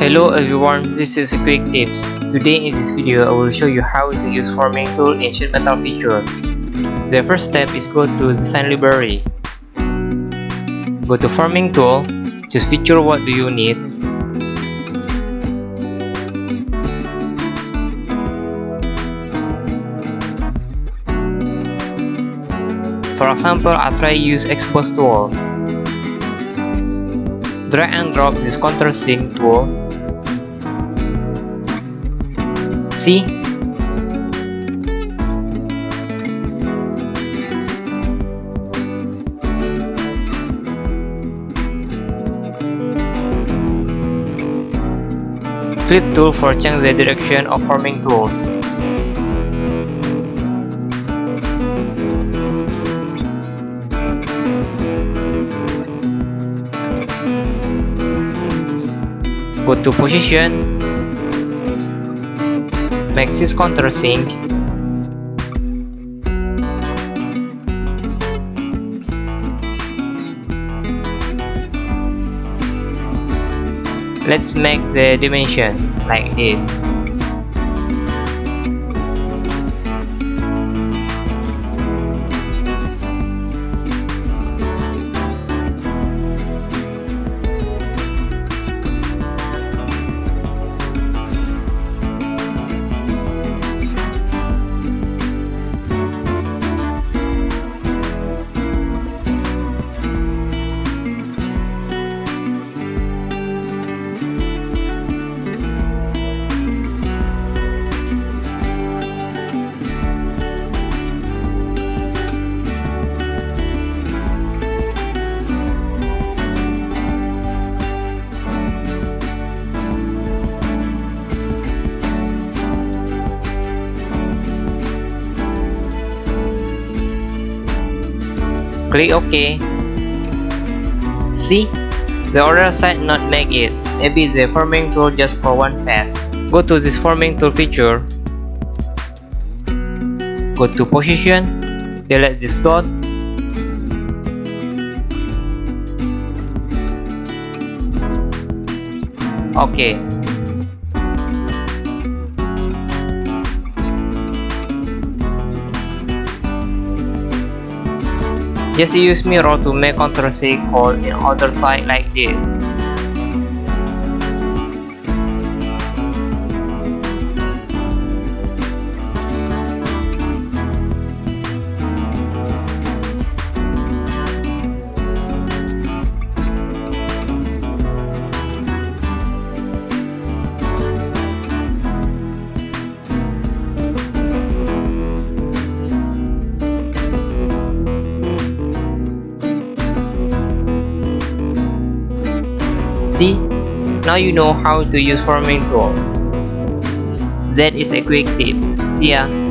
Hello everyone, this is a quick tips. Today in this video I will show you how to use forming tool in sheet metal feature. The first step is go to design library. Go to forming tool, choose feature what do you need. For example, I try use expose tool. Drag and drop this countersink tool. See? Flip tool for change the direction of forming tools. Go to position, make this countersink, let's make the dimension like this. Click OK. See? The other side not make it. Maybe the forming tool just for one pass. Go to this forming tool feature. Go to position. Delete this dot. OK. Just use mirror to make countersink hole in other side like this. See? Now you know how to use forming tool. That is a quick tips. See ya!